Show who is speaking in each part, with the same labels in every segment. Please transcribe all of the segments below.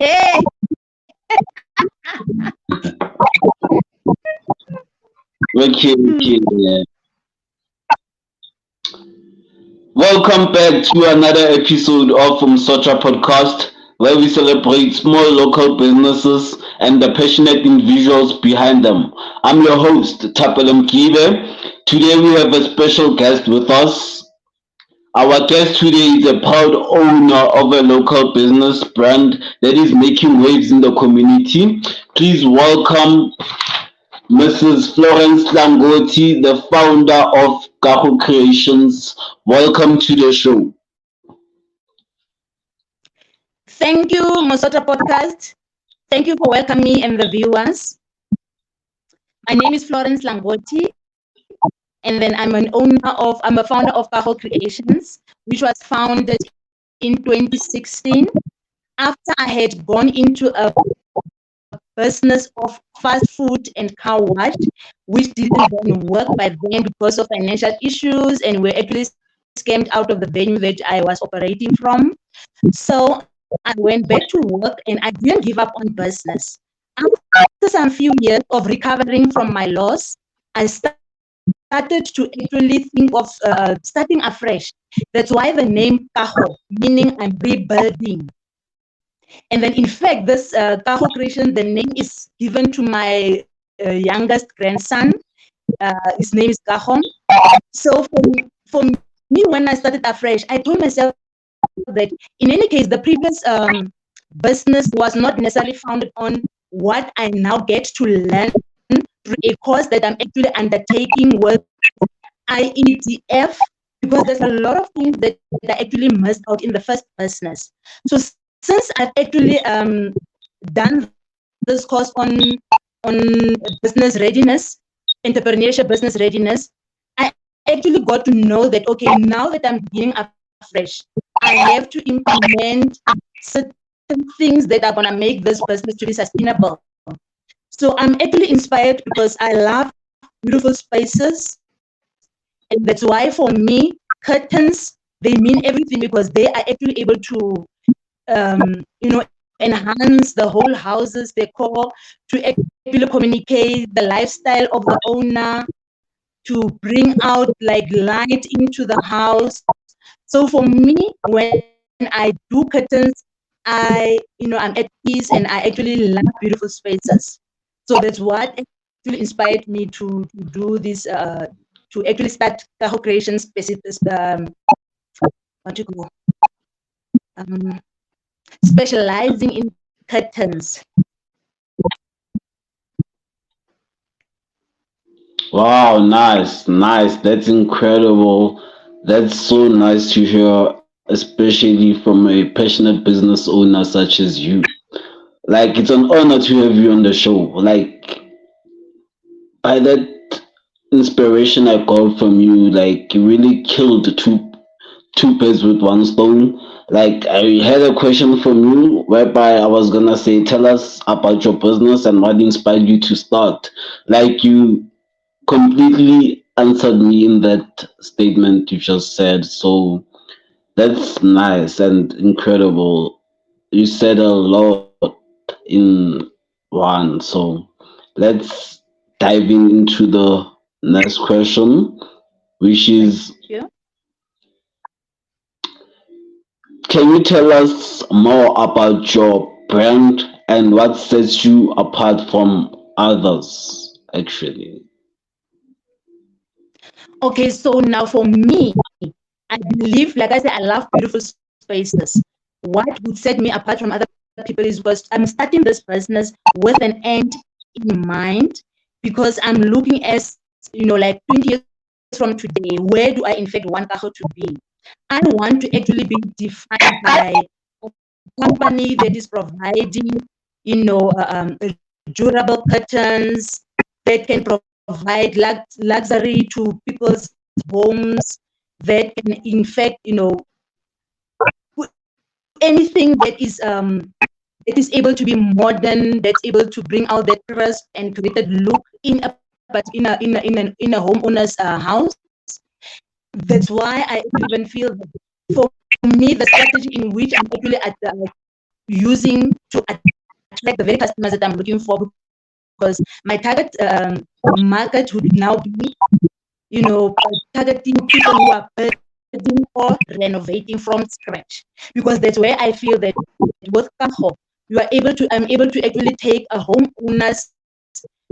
Speaker 1: Hey,
Speaker 2: Okay,
Speaker 1: hmm.
Speaker 2: okay. Welcome back to another episode of Socha Podcast, where we celebrate small local businesses and the passionate individuals behind them. I'm your host, Tapelem Kibe. Today we have a special guest with us. Our guest today is a proud owner of a local business brand that is making waves in the community. Please welcome Mrs. Florence Langotti, the founder of KAGO Creations. Welcome to the show.
Speaker 1: Thank you, Mosota Podcast. Thank you for welcoming me and the viewers. My name is Florence Langotti, and then I'm a founder of Kaho Creations, which was founded in 2016 after I had gone into a business of fast food and car wash, which didn't then work by then because of financial issues, and were actually scammed out of the venue that I was operating from. So I went back to work and I didn't give up on business. After some few years of recovering from my loss, I started to actually think of starting afresh. That's why the name Kaho, meaning I'm rebuilding. And then, in fact, this Kaho creation, the name is given to my youngest grandson. His name is Kahom. So for me, when I started afresh, I told myself that in any case, the previous business was not necessarily founded on what I now get to learn through a course that I'm actually undertaking with IEDF, because there's a lot of things that are actually missed out in the first business. So since I've actually done this course on business readiness, entrepreneurship business readiness, I actually got to know that, okay, now that I'm beginning afresh, I have to implement certain things that are going to make this business to be sustainable. So I'm actually inspired because I love beautiful spaces, and that's why for me, curtains, they mean everything because they are actually able to enhance the whole house's decor, to actually communicate the lifestyle of the owner, to bring out like light into the house. So for me, when I do curtains, I'm at peace and I actually love beautiful spaces. So that's what actually inspired me to do this, to actually start Tahoe Creation specific, what you call, um, specializing in curtains.
Speaker 2: Wow, nice, nice. That's incredible. That's so nice to hear, especially from a passionate business owner such as you. Like, it's an honor to have you on the show. Like, by that inspiration I got from you, like, you really killed two birds with one stone. Like I had a question from you whereby I was gonna say, tell us about your business and what inspired you to start. Like you completely answered me in that statement you just said. So that's nice and incredible. You said a lot in one. So let's dive into the next question, which
Speaker 1: Thank
Speaker 2: is,
Speaker 1: you.
Speaker 2: can you tell us more about your brand and what sets you apart from others, actually?
Speaker 1: Okay, so now for me, I believe, like I said, I love beautiful spaces. What would set me apart from other people is because I'm starting this business with an end in mind, because I'm looking as, like 20 years from today, where do I in fact want Kaho to be? I want to actually be defined by a company that is providing, durable curtains that can provide luxury to people's homes, that can in fact, anything that is able to be modern, that's able to bring out that crisp and curated look in a in a homeowner's house. That's why I even feel that for me, the strategy in which I'm actually using to attract the very customers that I'm looking for, because my target market would now be, targeting people who are building or renovating from scratch, because that's where I feel that with KAGO, I'm able to actually take a homeowner's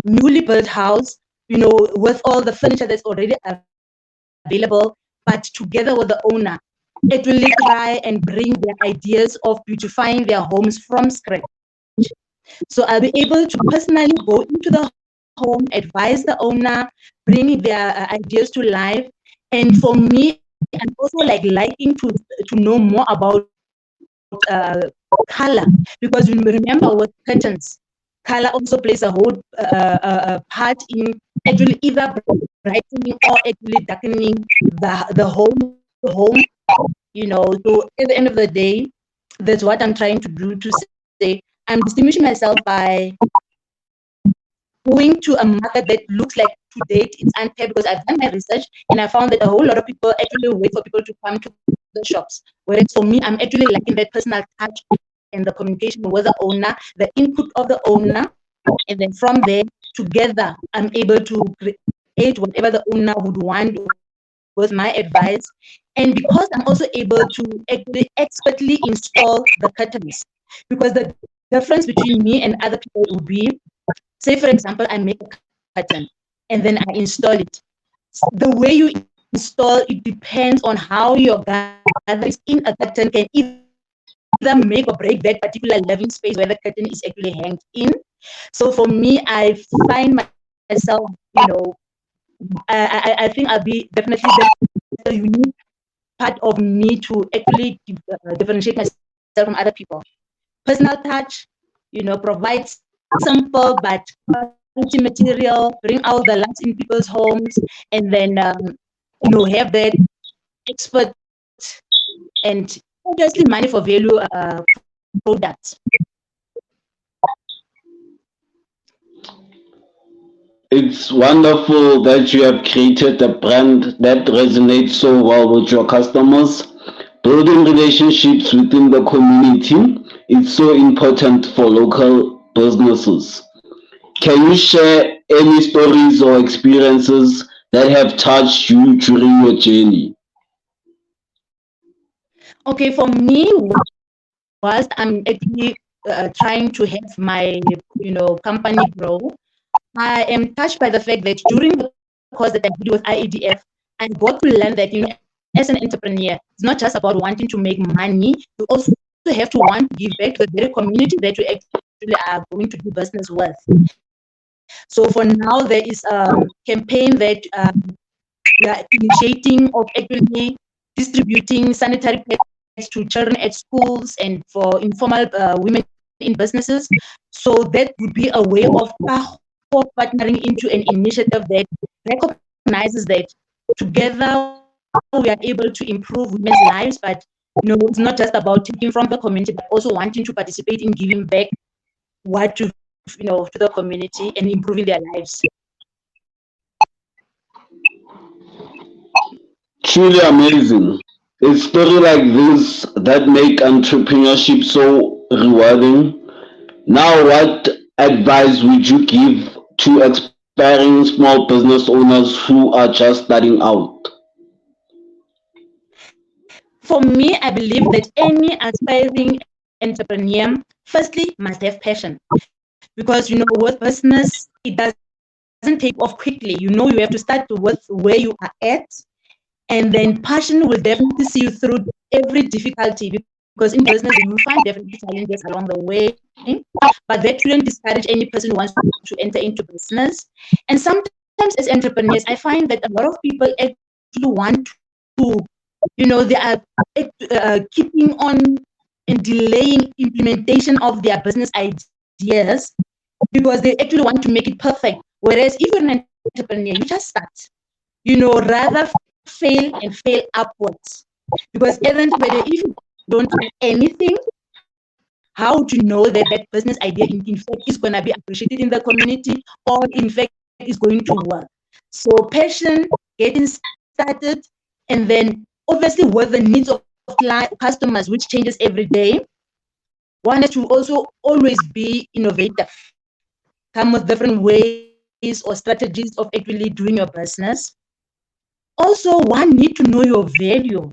Speaker 1: newly built house, with all the furniture that's already available, but together with the owner, actually try and bring their ideas of beautifying their homes from scratch. So I'll be able to personally go into the home, advise the owner, bring their ideas to life. And for me, I'm also liking to know more about color, because you remember with curtains, color also plays a whole part in actually either brightening or actually darkening the whole home. So at the end of the day, that's what I'm trying to do, to say I'm distinguishing myself by going to a market that looks like to date it's untapped, because I've done my research and I found that a whole lot of people actually wait for people to come to the shops. Whereas for me, I'm actually liking that personal touch and the communication with the owner, the input of the owner, and then from there, together, I'm able to create whatever the owner would want with my advice. And because I'm also able to actually expertly install the curtains, because the difference between me and other people would be, say for example, I make a curtain and then I install it. The way you install, it depends on how your gatherings in a curtain can either make or break that particular living space where the curtain is actually hanged in. So for me, I find myself, I think I'll be definitely, that's a unique part of me to actually differentiate myself from other people. Personal touch, provide simple but quality material, bring out the lights in people's homes, and then have that expert and obviously money for value products.
Speaker 2: It's wonderful that you have created a brand that resonates so well with your customers. Building relationships within the community is so important for local businesses. Can you share any stories or experiences that have touched you during your journey?
Speaker 1: Okay, for me, whilst I'm actually trying to have my company grow, I am touched by the fact that during the course that I did with IEDF, I got to learn that, as an entrepreneur, it's not just about wanting to make money, you also have to want to give back to the very community that you actually are going to do business with. So for now, there is a campaign that we are initiating of actually distributing sanitary pads to children at schools and for informal women in businesses. So that would be a way of KAGO partnering into an initiative that recognizes that together we are able to improve women's lives. But it's not just about taking from the community, but also wanting to participate in giving back what to the community and improving their lives.
Speaker 2: Truly amazing. It's stories like this that make entrepreneurship so rewarding. Now, what advice would you give to aspiring small business owners who are just starting out?
Speaker 1: For me, I believe that any aspiring entrepreneur firstly must have passion, because with business it doesn't take off quickly. You have to start with where you are at, and then passion will definitely see you through every difficulty, because in business you will find definitely challenges along the way, but that shouldn't discourage any person who wants to enter into business. And sometimes as entrepreneurs, I find that a lot of people actually want to, they are keeping on and delaying implementation of their business ideas because they actually want to make it perfect. Whereas if you're an entrepreneur, you just start. Rather fail and fail upwards. Because at the end of the day, if you don't do anything, how would you know that that business idea in fact is going to be appreciated in the community, or in fact is going to work? So passion, getting started, and then obviously with the needs of customers, which changes every day. Once you have that passion, one has to also always be innovative, come with different ways or strategies of actually doing your business. Also, one need to know your value.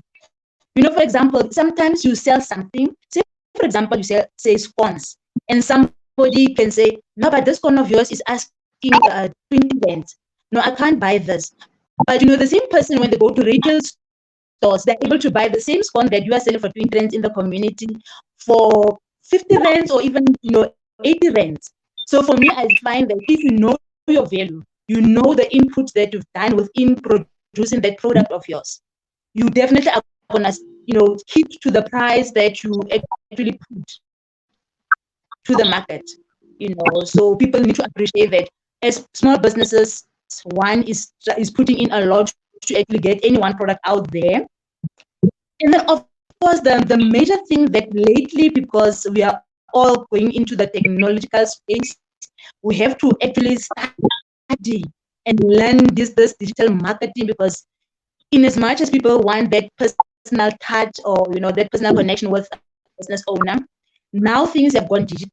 Speaker 1: You know, for example, sometimes you sell something. Say, for example, you sell say scones, and somebody can say, "No, but this scone of yours is asking 20 rand. No, I can't buy this." But you know, the same person when they go to retail stores, they're able to buy the same scone that you are selling for 20 rands in the community for 50 rands or even 80 rands. So for me, I find that if you know your value, you know the input that you've done within producing that product of yours, you definitely are gonna hit to the price that you actually put to the market. So people need to appreciate that as small businesses, one is putting in a lot to actually get any one product out there. And then of course the major thing that lately, because we are all going into the technological space, we have to actually study and learn this digital marketing, because in as much as people want that personal touch or that personal connection with a business owner, now things have gone digital.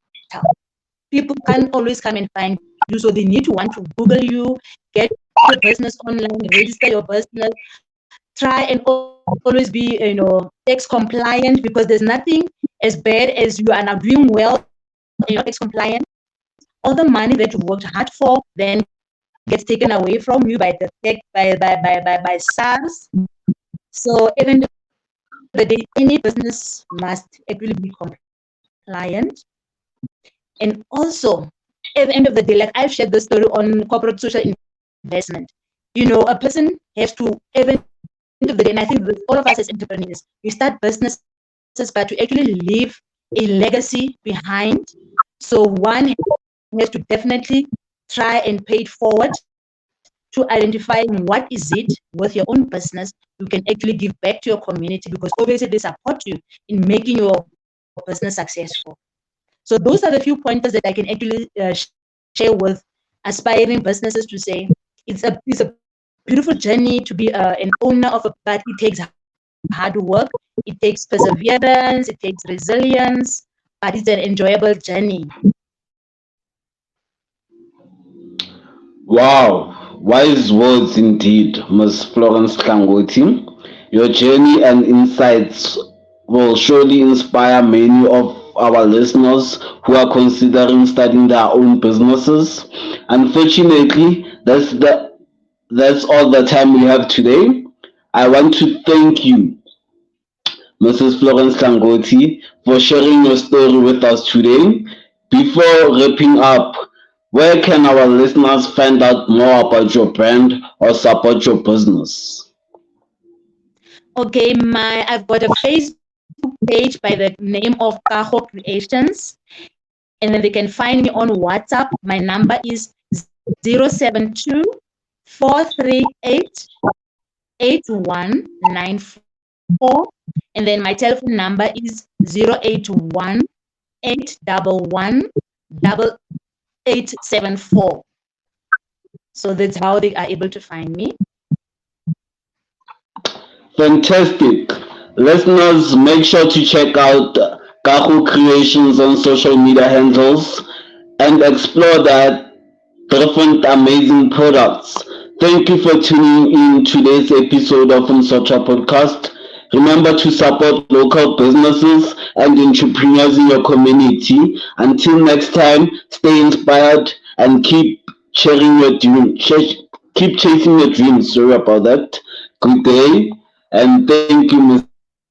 Speaker 1: People can't always come and find you, so they need to want to Google you, get your business online, register your business, try and always be tax compliant, because there's nothing as bad as you are now doing well and you're not tax compliant. All the money that you worked hard for then gets taken away from you by the by SARS. So at the end of the day, any business must actually be compliant. And also, at the end of the day, like I've shared this story on corporate social investment. A person has to, at the end of the day, and I think that all of us as entrepreneurs, we start businesses, but to actually leave a legacy behind. So one has to definitely try and pay it forward to identifying what is it with your own business you can actually give back to your community, because obviously they support you in making your business successful. So those are the few pointers that I can actually share with aspiring businesses, to say it's a beautiful journey to be an owner of a, but it takes hard work, it takes perseverance, it takes resilience, but it's an enjoyable journey.
Speaker 2: Wow, wise words indeed, Ms. Florence Kangoti. Your journey and insights will surely inspire many of our listeners who are considering starting their own businesses. Unfortunately, that's all the time we have today. I want to thank you, Mrs. Florence Kangoti, for sharing your story with us today. Before wrapping up, where can our listeners find out more about your brand or support your business?
Speaker 1: Okay, I've got a Facebook page by the name of KAGO Creations, and then they can find me on WhatsApp. My number is 072 438 8194, and then my telephone number is 081 811 8874. So that's how they are able to find me.
Speaker 2: Fantastic. Listeners, make sure to check out Kahu Creations on social media handles and explore their different amazing products. Thank you for tuning in today's episode of Umsotra Podcast. Remember to support local businesses and entrepreneurs in your community. Until next time, stay inspired and keep sharing your dreams. Keep chasing your dreams. Sorry about that. Good day. And thank you, Ms.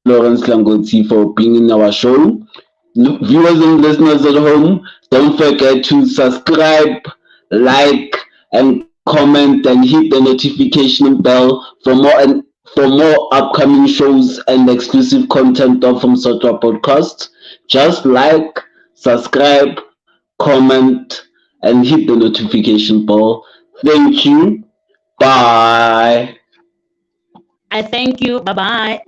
Speaker 2: Florence Langoti, for being in our show. Viewers and listeners at home, don't forget to subscribe, like, and comment and hit the notification bell for more upcoming shows and exclusive content of From Sotra Podcast. Just like, subscribe, comment, and hit the notification bell. Thank you. Bye.
Speaker 1: I thank you. Bye bye.